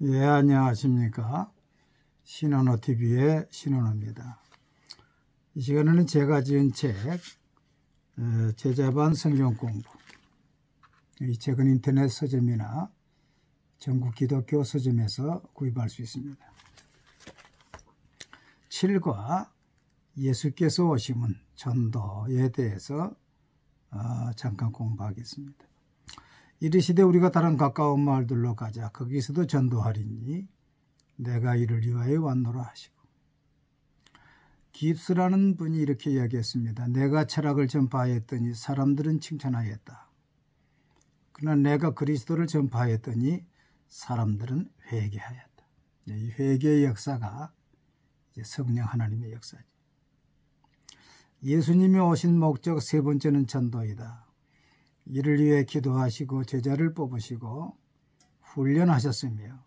예, 안녕하십니까. 신언어TV의 신언어입니다. 이 시간에는 제가 지은 책, 제자반 성경공부. 이 책은 인터넷 서점이나 전국 기독교 서점에서 구입할 수 있습니다. 7과 예수께서 오심은 전도에 대해서 잠깐 공부하겠습니다. 이르시되 우리가 다른 가까운 마을들로 가자. 거기서도 전도하리니 내가 이를 위하여 왔노라 하시고. 깁스라는 분이 이렇게 이야기했습니다. 내가 철학을 전파하였더니 사람들은 칭찬하였다. 그러나 내가 그리스도를 전파하였더니 사람들은 회개하였다. 이 회개의 역사가 이제 성령 하나님의 역사죠. 예수님이 오신 목적 세 번째는 전도이다. 이를 위해 기도하시고 제자를 뽑으시고 훈련하셨으며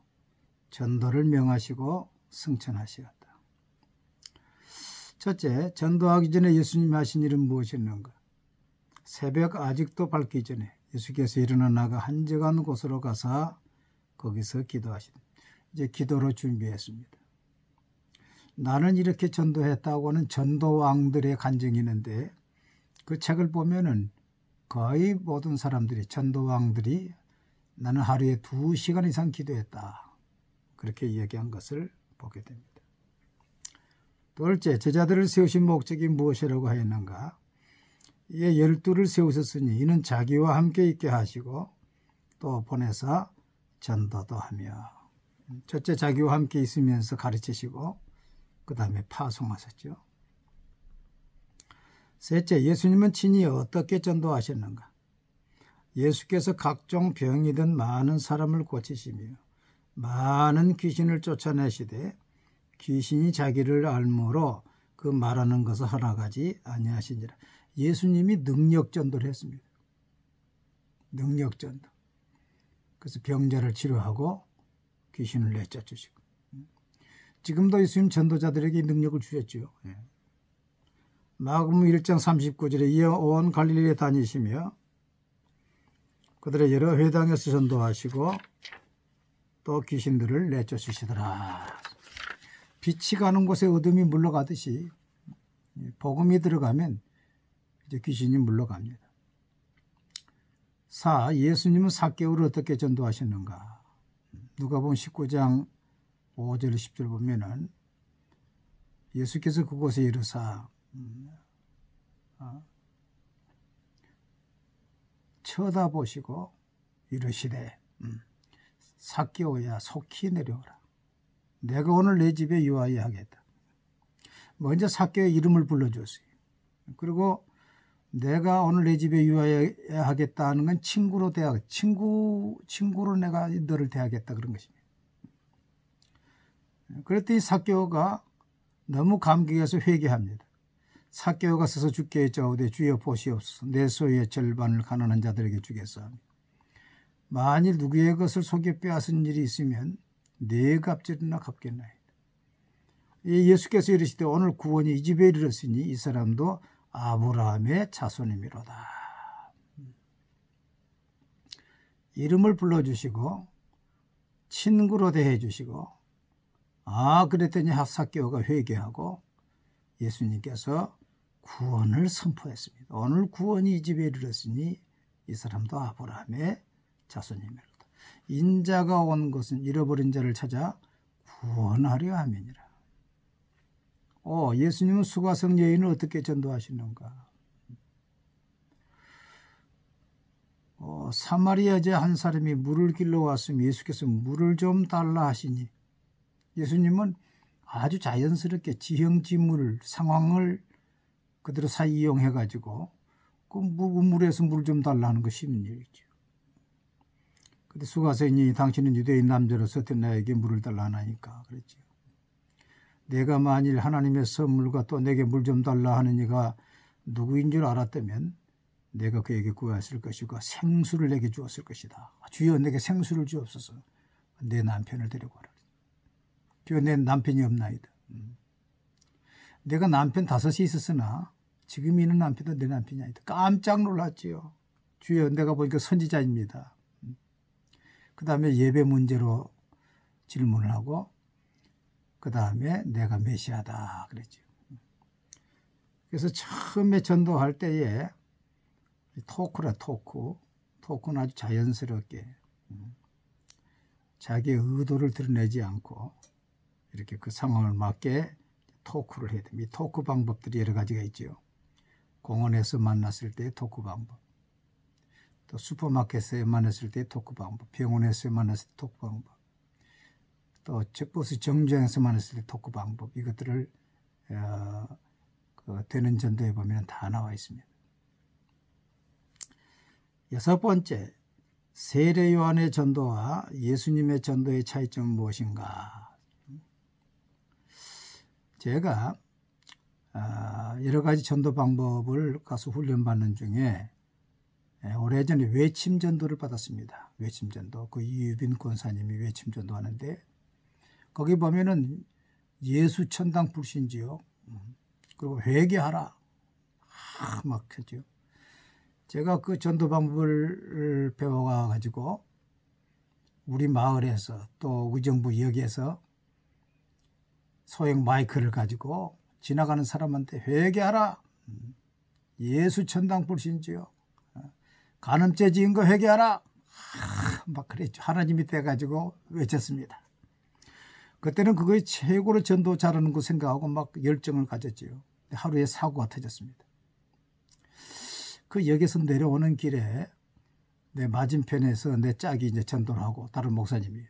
전도를 명하시고 승천하셨다. 첫째, 전도하기 전에 예수님이 하신 일은 무엇이었는가? 새벽 아직도 밝기 전에 예수께서 일어나 나가 한적한 곳으로 가서 거기서 기도하신, 이제 기도로 준비했습니다. 나는 이렇게 전도했다고 하는 전도왕들의 간증이 있는데 그 책을 보면은 거의 모든 사람들이, 전도왕들이 나는 하루에 2시간 이상 기도했다. 그렇게 이야기한 것을 보게 됩니다. 둘째, 제자들을 세우신 목적이 무엇이라고 하였는가? 이에 12를 세우셨으니 이는 자기와 함께 있게 하시고 또 보내사 전도도 하며. 첫째, 자기와 함께 있으면서 가르치시고 그 다음에 파송하셨죠. 셋째, 예수님은 친히 어떻게 전도하셨는가? 예수께서 각종 병이든 많은 사람을 고치시며 많은 귀신을 쫓아내시되 귀신이 자기를 알므로 그 말하는 것을 허락하지 아니하시니라. 예수님이 능력 전도를 했습니다. 능력 전도. 그래서 병자를 치료하고 귀신을 내쫓으시고. 지금도 예수님 전도자들에게 능력을 주셨죠. 마가복음 1장 39절에 이어 온 갈릴리에 다니시며 그들의 여러 회당에서 전도하시고 또 귀신들을 내쫓으시더라. 빛이 가는 곳에 어둠이 물러가듯이 복음이 들어가면 이제 귀신이 물러갑니다. 4. 예수님은 삭개오를 어떻게 전도하셨는가? 누가복음 19장 5절 10절 보면은 예수께서 그곳에 이르사 쳐다보시고 이르시되 삭개오야 속히 내려오라. 내가 오늘 내 집에 유하여 하겠다. 먼저 삭개오의 이름을 불러줬어요. 그리고 내가 오늘 내 집에 유하여 하겠다 하는 건 친구로 친구로 내가 너를 대하겠다 그런 것입니다. 그랬더니 삭개오가 너무 감격해서 회개합니다. 삭개오가 서서 주께 여짜오되 주여 보시옵소서 내 소유의 절반을 가난한 자들에게 주겠사오며 만일 누구의 것을 속여 빼앗은 일이 있으면 네 갑절이나 갚겠나이다. 예수께서 이르시되 오늘 구원이 이 집에 이르렀으니 이 사람도 아브라함의 자손이미로다. 이름을 불러주시고 친구로 대해주시고 그랬더니 삭개오가 회개하고 예수님께서 구원을 선포했습니다. 오늘 구원이 이 집에 이르렀으니 이 사람도 아브라함의 자손이미로다. 인자가 온 것은 잃어버린 자를 찾아 구원하려 함이니라. 예수님은 수가성 여인을 어떻게 전도하시는가? 사마리아 여자 한 사람이 물을 길러 왔으면 예수께서 물을 좀 달라 하시니 예수님은 아주 자연스럽게 지형지물 상황을 그대로 이용해 가지고 그 물에서 물 좀 달라 하는 거 쉬운 일이죠. 근데 수가성이 당신은 유대인 남자로서 나에게 물을 달라 하나니까 그랬죠. 내가 만일 하나님의 선물과 또 내게 물 좀 달라 하는 이가 누구인 줄 알았다면 내가 그에게 구했을 것이고 생수를 내게 주었을 것이다. 주여 내게 생수를 주옵소서. 내 남편을 데리고 와라. 주여 내 남편이 없나이다. 내가 남편 5이 있었으나 지금 있는 남편도 내 남편이 아니다. 깜짝 놀랐지요. 주여 내가 보니까 선지자입니다. 그 다음에 예배 문제로 질문을 하고 그 다음에 내가 메시아다 그랬죠. 그래서 처음에 전도할 때에 토크는 아주 자연스럽게 자기의 의도를 드러내지 않고 이렇게 그 상황을 맞게 토크를 해야 됩니다. 이 토크 방법들이 여러 가지가 있죠. 공원에서 만났을 때의 토크 방법, 또 슈퍼마켓에서 만났을 때의 토크 방법, 병원에서 만났을 때 토크 방법, 또 버스 정류장에서 만났을 때 토크 방법, 이것들을 되는 전도에 보면 다 나와 있습니다. 6번째, 세례 요한의 전도와 예수님의 전도의 차이점은 무엇인가? 제가 여러 가지 전도 방법을 가서 훈련받는 중에 오래전에 외침 전도를 받았습니다. 외침 전도. 그 이유빈 권사님이 외침 전도 하는데 거기 보면은 예수 천당 불신지요. 그리고 회개하라. 막 하죠. 제가 그 전도 방법을 배워가 가지고 우리 마을에서 또 의정부역에서 소형 마이크를 가지고 지나가는 사람한테 회개하라. 예수 천당 불신지요. 간음죄 지은 거 회개하라. 막 그랬죠. 하나님이 돼가지고 외쳤습니다. 그때는 그거에 최고로 전도 잘하는 거 생각하고 막 열정을 가졌지요. 하루에 사고가 터졌습니다. 그 역에서 내려오는 길에 내 맞은편에서 내 짝이 이제 전도를 하고 다른 목사님이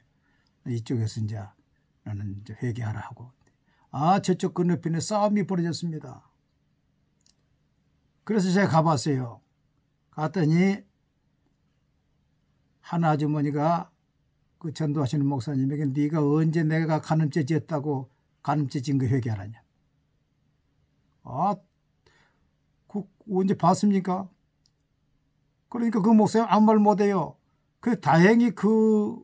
이쪽에서 이제 나는 이제 회개하라 하고 저쪽 건너편에 싸움이 벌어졌습니다. 그래서 제가 가봤어요. 갔더니 한 아주머니가 그 전도하시는 목사님에게 네가 언제 내가 간음죄 지었다고 간음죄 지은 거 회개하라냐. 언제 봤습니까? 그러니까 그 목사님 아무 말 못해요. 다행히 그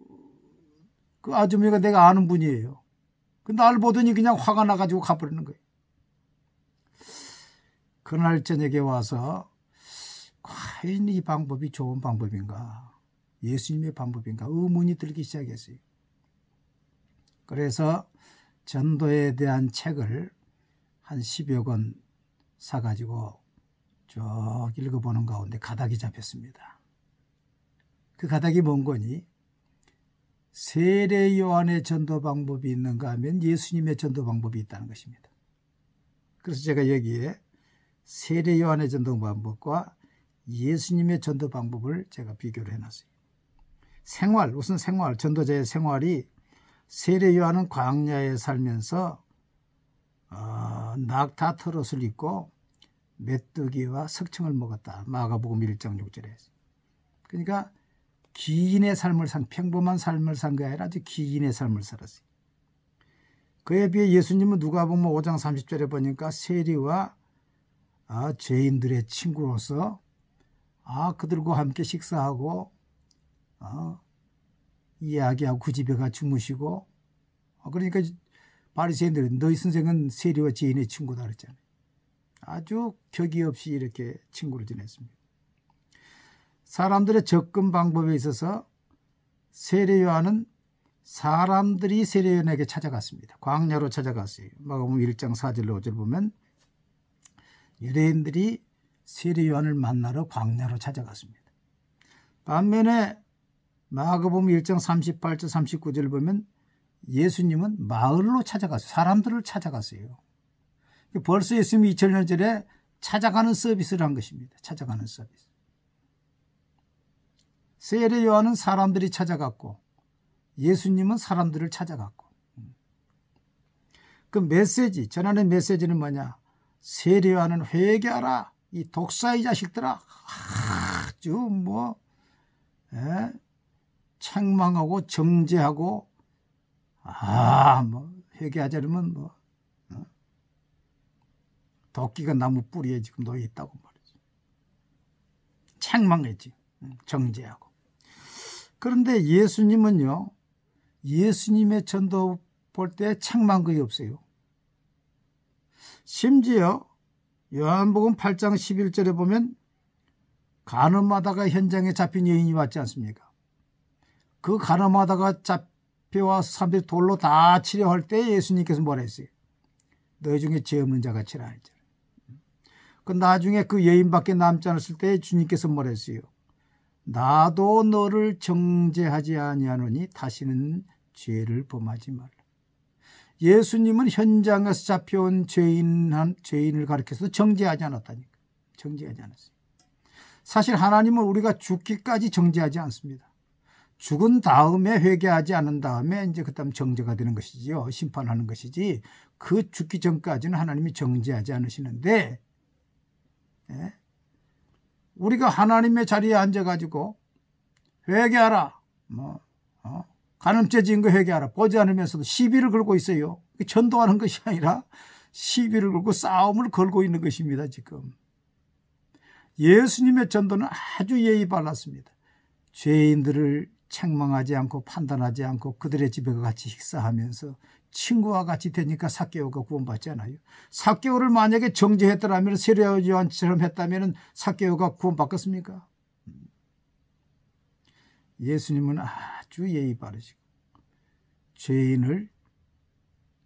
아주머니가 내가 아는 분이에요. 날 보더니 그냥 화가 나가지고 가버리는 거예요. 그날 저녁에 와서 과연 이 방법이 좋은 방법인가? 예수님의 방법인가? 의문이 들기 시작했어요. 그래서 전도에 대한 책을 한 10여 권 사가지고 쭉 읽어보는 가운데 가닥이 잡혔습니다. 그 가닥이 뭔 거니? 세례 요한의 전도 방법이 있는가 하면 예수님의 전도 방법이 있다는 것입니다. 그래서 제가 여기에 세례 요한의 전도 방법과 예수님의 전도 방법을 제가 비교를 해놨어요. 우선 생활, 전도자의 생활이 세례 요한은 광야에 살면서 낙타 털옷을 입고 메뚜기와 석청을 먹었다. 마가복음 1장 6절에. 그러니까 기인의 삶을 평범한 삶을 산 게 아니라 아주 기인의 삶을 살았어요. 그에 비해 예수님은 누가복음 5장 30절에 보니까 세리와 죄인들의 친구로서 그들과 함께 식사하고 이야기하고 그 집에 가 주무시고 그러니까 바리새인들은 너희 선생은 세리와 죄인의 친구다 그랬잖아요. 아주 격이 없이 이렇게 친구를 지냈습니다. 사람들의 접근 방법에 있어서 세례 요한은 사람들이 세례 요한에게 찾아갔습니다. 광야로 찾아갔어요. 마가복음 1장 4절로 5절 보면 유대인들이 세례 요한을 만나러 광야로 찾아갔습니다. 반면에 마가복음 1장 38절 39절 보면 예수님은 마을로 찾아갔어요. 사람들을 찾아갔어요. 벌써 예수님이 2000년 전에 찾아가는 서비스를 한 것입니다. 찾아가는 서비스. 세례 요한은 사람들이 찾아갔고 예수님은 사람들을 찾아갔고. 그 메시지, 전하는 메시지는 뭐냐? 세례 요한은 회개하라. 이 독사의 자식들아. 아주 책망하고 정죄하고 회개하자면 도끼가 나무 뿌리에 지금 놓여 있다고 말이죠. 책망했지. 정죄하고. 그런데 예수님은요. 예수님의 전도 볼 때 책망 거의 없어요. 심지어 요한복음 8장 11절에 보면 간음하다가 현장에 잡힌 여인이 왔지 않습니까? 그 간음하다가 잡혀와서 사람들이 돌로 다 치려 할 때 예수님께서 뭐라 했어요? 너희 중에 죄 없는 자가 치라 했잖아요. 그 나중에 그 여인밖에 남지 않았을 때 주님께서 뭐라 했어요? 나도 너를 정죄하지 아니하노니 다시는 죄를 범하지 말라. 예수님은 현장에서 잡혀온 죄인을 가리켜서 정죄하지 않았다니까. 정죄하지 않았어요. 사실 하나님은 우리가 죽기까지 정죄하지 않습니다. 죽은 다음에 회개하지 않은 다음에 이제 그다음 정죄가 되는 것이지요. 심판하는 것이지. 그 죽기 전까지는 하나님이 정죄하지 않으시는데, 예? 우리가 하나님의 자리에 앉아가지고 회개하라, 간음죄 지은 거 회개하라, 보지 않으면서도 시비를 걸고 있어요. 전도하는 것이 아니라 시비를 걸고 싸움을 걸고 있는 것입니다. 지금 예수님의 전도는 아주 예의 발랐습니다. 죄인들을 책망하지 않고 판단하지 않고 그들의 집에 같이 식사하면서 친구와 같이 되니까 삭개오가 구원받지 않아요. 삭개오를 만약에 정죄했더라면, 세례 요한처럼 했다면 삭개오가 구원받겠습니까? 예수님은 아주 예의 바르시고 죄인을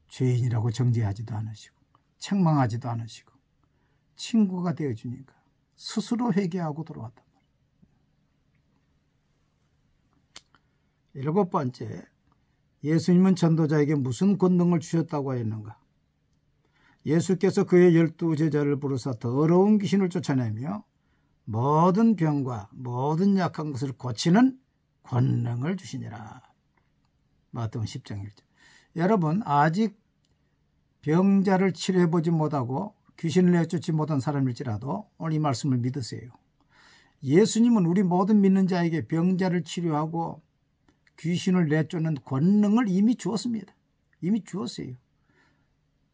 죄인이라고 정죄하지도 않으시고 책망하지도 않으시고 친구가 되어주니까 스스로 회개하고 돌아왔단 말이에요. 7번째, 예수님은 전도자에게 무슨 권능을 주셨다고 하였는가? 예수께서 그의 12제자를 부르사 더러운 귀신을 쫓아내며 모든 병과 모든 약한 것을 고치는 권능을 주시니라. 마태복음 10장 1절. 여러분, 아직 병자를 치료해보지 못하고 귀신을 내쫓지 못한 사람일지라도 오늘 이 말씀을 믿으세요. 예수님은 우리 모든 믿는 자에게 병자를 치료하고 귀신을 내쫓는 권능을 이미 주었습니다. 이미 주었어요.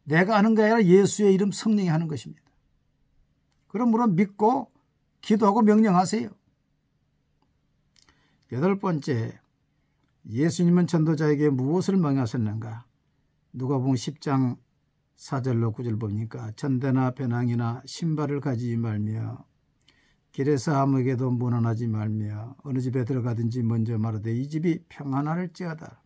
내가 하는 게 아니라 예수의 이름 성령이 하는 것입니다. 그러므로 믿고 기도하고 명령하세요. 8번째, 예수님은 전도자에게 무엇을 명하셨는가? 누가복음 10장 4절로 9절 보니까 전대나 배낭이나 신발을 가지지 말며 길에서 아무에게도 문안하지 말며 어느 집에 들어가든지 먼저 말하되 이 집이 평안할지어다.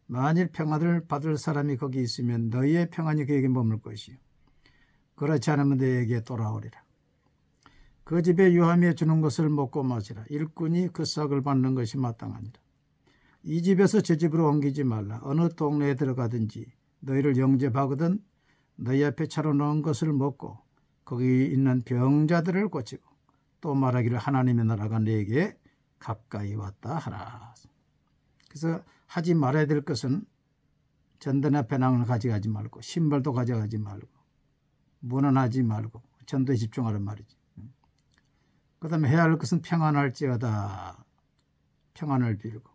만일 평안을 받을 사람이 거기 있으면 너희의 평안이 그에게 머물 것이요 그렇지 않으면 너희에게 돌아오리라. 그 집에 유함에 주는 것을 먹고 마시라. 일꾼이 그 싹을 받는 것이 마땅하니라. 이 집에서 저 집으로 옮기지 말라. 어느 동네에 들어가든지 너희를 영접하거든 너희 앞에 차려놓은 것을 먹고 거기 있는 병자들을 고치고 또 말하기를 하나님의 나라가 너에게 가까이 왔다 하라. 그래서 하지 말아야 될 것은 전대나 배낭을 가져가지 말고 신발도 가져가지 말고 문안하지 말고 전도에 집중하란 말이지. 그 다음에 해야 할 것은 평안할지어다. 평안을 빌고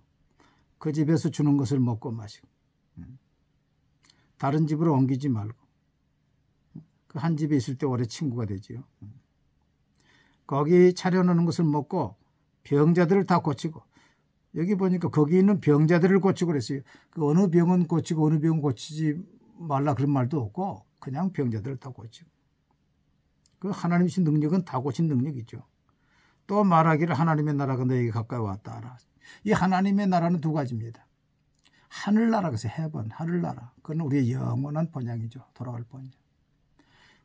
그 집에서 주는 것을 먹고 마시고 다른 집으로 옮기지 말고 그 한 집에 있을 때 오래 친구가 되지요. 거기 차려놓는 것을 먹고 병자들을 다 고치고, 여기 보니까 거기 있는 병자들을 고치고 그랬어요. 그 어느 병은 고치고 어느 병은 고치지 말라 그런 말도 없고 그냥 병자들을 다 고치고, 그 하나님의 능력은 다 고친 능력이죠. 또 말하기를 하나님의 나라가 너에게 가까이 왔다. 이 하나님의 나라는 두 가지입니다. 하늘나라, 그래서 heaven, 하늘나라. 그건 우리의 영원한 본향이죠. 돌아갈 본향.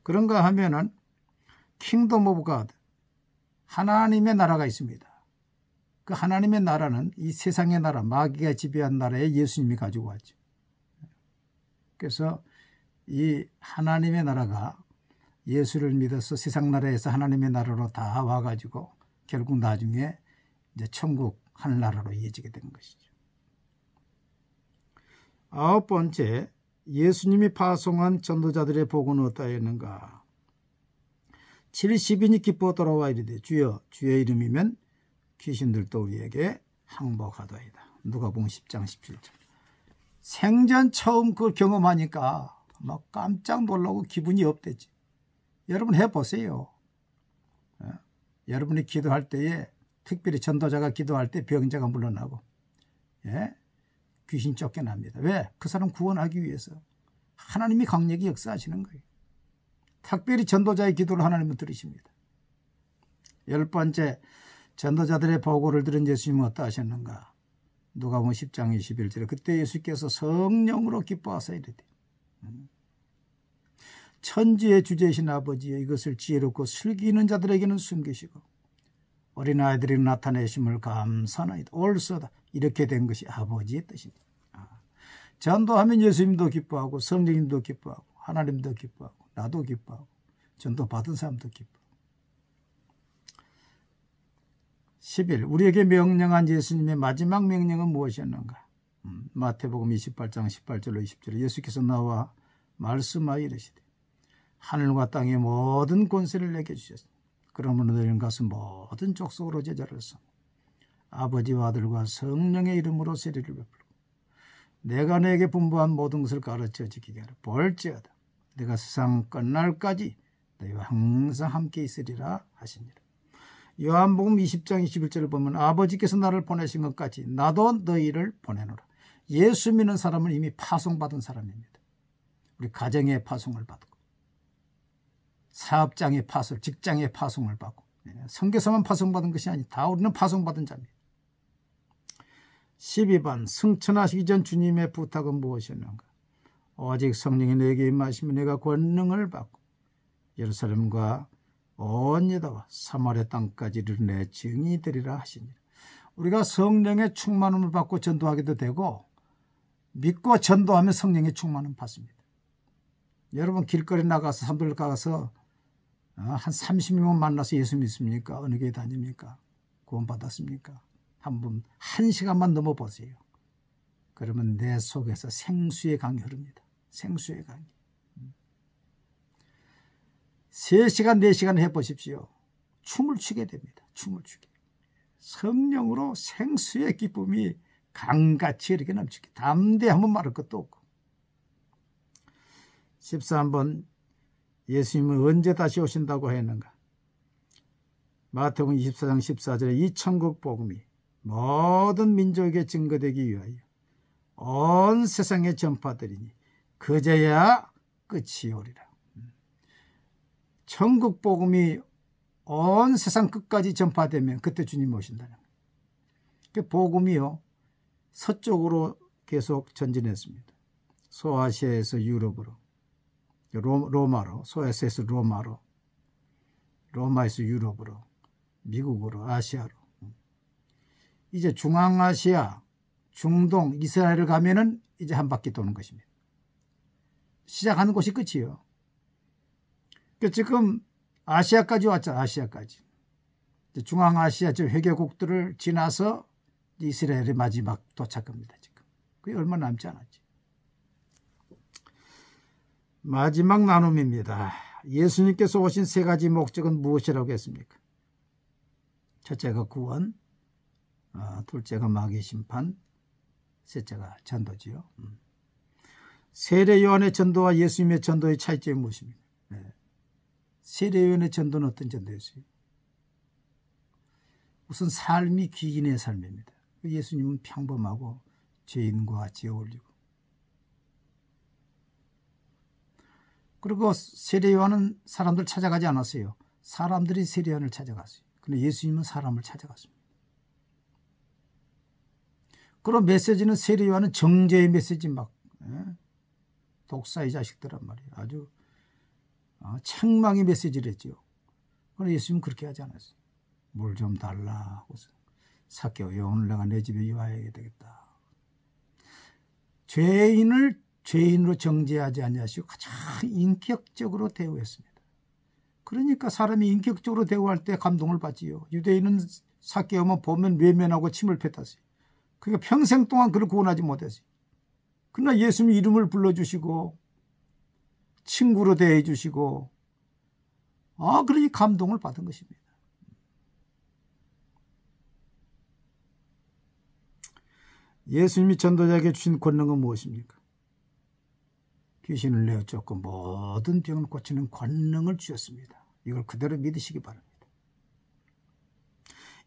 그런가 하면은 kingdom of God, 하나님의 나라가 있습니다. 그 하나님의 나라는 이 세상의 나라, 마귀가 지배한 나라에 예수님이 가지고 왔죠. 그래서 이 하나님의 나라가 예수를 믿어서 세상 나라에서 하나님의 나라로 다 와가지고 결국 나중에 이제 천국 하늘나라로 이어지게 된 것이죠. 9번째, 예수님이 파송한 전도자들의 복은 어떠했는가? 70인이 기뻐 돌아와 이르되 주여 주의 이름이면 귀신들도 우리에게 항복하도이다. 누가복음 10장 17절. 생전 처음 그걸 경험하니까 막 깜짝 놀라고 기분이 업되지. 여러분 해보세요. 여러분이 기도할 때에 특별히 전도자가 기도할 때 병자가 물러나고, 귀신 쫓겨납니다. 왜? 그 사람 구원하기 위해서 하나님이 강력히 역사하시는 거예요. 특별히 전도자의 기도를 하나님은 들으십니다. 10번째, 전도자들의 보고를 들은 예수님은 어떠하셨는가? 누가복음 10장 21절에 그때 예수께서 성령으로 기뻐하사 이르되 천지의 주제이신 아버지여 이것을 지혜롭고 슬기는 자들에게는 숨기시고 어린아이들이 나타내심을 감사나이다. 옳소다. 이렇게 된 것이 아버지의 뜻입니다. 전도하면 예수님도 기뻐하고 성령님도 기뻐하고 하나님도 기뻐하고 나도 기뻐하고 전도 받은 사람도 기뻐하고. 11. 우리에게 명령한 예수님의 마지막 명령은 무엇이었는가? 마태복음 28장 18절로 20절에 예수께서 나와 말씀하여 이르시되 하늘과 땅의 모든 권세를 내게 주셨으니 그러므로 너희는 가서 모든 족속으로 제자를 삼아 아버지와 아들과 성령의 이름으로 세례를 베풀고 내가 너에게 분부한 모든 것을 가르쳐 지키게 하라. 볼지어다 내가 세상 끝날까지 너희와 항상 함께 있으리라 하시니라. 요한복음 20장 21절을 보면 아버지께서 나를 보내신 것까지 나도 너희를 보내노라. 예수 믿는 사람은 이미 파송받은 사람입니다. 우리 가정의 파송을 받고 사업장의 파송, 직장의 파송을 받고 선교사만 파송받은 것이 아니 다 우리는 파송받은 자입니다. 12번 승천하시기 전 주님의 부탁은 무엇이었는가? 오직 성령이 내게 임하시면 내가 권능을 받고 예루살렘과 온 유다와 사마리아 땅까지를 내 증인이 되리라 하시니라. 우리가 성령의 충만함을 받고 전도하기도 되고 믿고 전도하면 성령의 충만함을 받습니다. 여러분 길거리 나가서 사람들 가서 한 30명 만나서 예수 믿습니까? 어느 교회 다닙니까? 구원 받았습니까? 한번 1시간만 넘어보세요. 그러면 내 속에서 생수의 강이 흐릅니다. 생수의 강이. 3시간 4시간 해보십시오. 춤을 추게 됩니다. 춤을 추게. 성령으로 생수의 기쁨이 강같이 이렇게 넘치게. 담대하면 말할 것도 없고. 13번 예수님은 언제 다시 오신다고 했는가? 마태복음 24장 14절에 이 천국 복음이 모든 민족에게 증거되기 위하여 온 세상에 전파되리니 그제야 끝이 오리라. 천국 복음이 온 세상 끝까지 전파되면 그때 주님 오신다는 거예요. 그 복음이요 서쪽으로 계속 전진했습니다. 소아시아에서 유럽으로, 로마로, 소아시아에서 로마로, 로마에서 유럽으로, 미국으로, 아시아로. 이제 중앙아시아, 중동, 이스라엘을 가면은 이제 한 바퀴 도는 것입니다. 시작하는 곳이 끝이에요. 지금 아시아까지 왔죠. 아시아까지. 중앙아시아 저 회개국들을 지나서 이스라엘의 마지막 도착합니다. 지금 그게 얼마 남지 않았지. 마지막 나눔입니다. 예수님께서 오신 3가지 목적은 무엇이라고 했습니까? 첫째가 구원, 둘째가 마귀의 심판, 셋째가 전도지요. 세례 요한의 전도와 예수님의 전도의 차이점이 무엇입니까? 세례 요한의 전도는 어떤 전도였어요? 우선 삶이 귀인의 삶입니다. 예수님은 평범하고 죄인과 같이 어울리고. 그리고 세례 요한은 사람들 찾아가지 않았어요. 사람들이 세례 요한을 찾아갔어요. 그런데 예수님은 사람을 찾아갔습니다. 그런 메시지는 세례 요한은 정죄의 메시지 막 독사의 자식들란 말이에요. 아주 책망의 메시지를 했죠. 그런데 예수님은 그렇게 하지 않았어요. 물 좀 달라 하고서 삭개오여 오늘 내가 내 집에 유하여야 되겠다. 죄인을 죄인으로 정죄하지 아니하시고 가장 인격적으로 대우했습니다. 그러니까 사람이 인격적으로 대우할 때 감동을 받지요. 유대인은 삭개오만 보면 외면하고 침을 뱉었어요. 그러니까 평생 동안 그를 구원하지 못했어요. 그러나 예수님 이름을 불러주시고 친구로 대해주시고 그러니 감동을 받은 것입니다. 예수님이 전도자에게 주신 권능은 무엇입니까? 귀신을 내어 쫓고 모든 병을 고치는 권능을 주셨습니다. 이걸 그대로 믿으시기 바랍니다.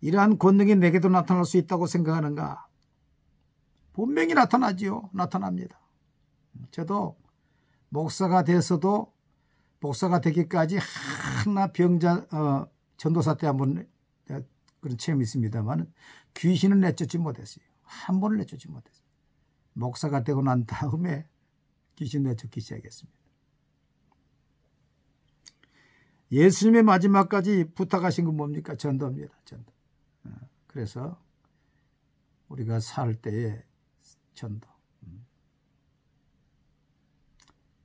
이러한 권능이 내게도 나타날 수 있다고 생각하는가? 분명히 나타나지요. 나타납니다. 저도 목사가 돼서도 목사가 되기까지 하나 병자 전도사 때 한번 그런 체험이 있습니다만 귀신을 내쫓지 못했어요. 한 번을 내쫓지 못했어요. 목사가 되고 난 다음에 귀신 내쫓기 시작했습니다. 예수님의 마지막까지 부탁하신 건 뭡니까? 전도입니다. 전도. 그래서 우리가 살 때에 전도.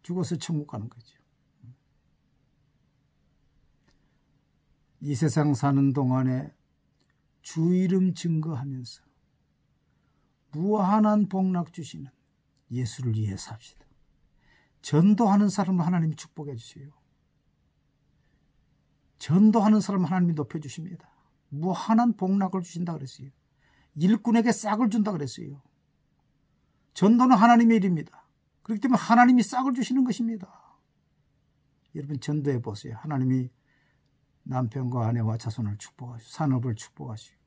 죽어서 천국 가는 거죠. 이 세상 사는 동안에 주 이름 증거하면서 무한한 복락 주시는 예수를 위해 삽시다. 전도하는 사람을 하나님이 축복해 주세요. 전도하는 사람을 하나님이 높여주십니다. 무한한 복락을 주신다 그랬어요. 일꾼에게 싹을 준다 그랬어요. 전도는 하나님의 일입니다. 그렇기 때문에 하나님이 싹을 주시는 것입니다. 여러분 전도해 보세요. 하나님이 남편과 아내와 자손을 축복하시고 산업을 축복하시고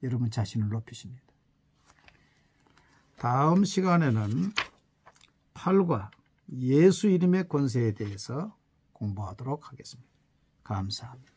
여러분 자신을 높이십니다. 다음 시간에는 8과 예수 이름의 권세에 대해서 공부하도록 하겠습니다. 감사합니다.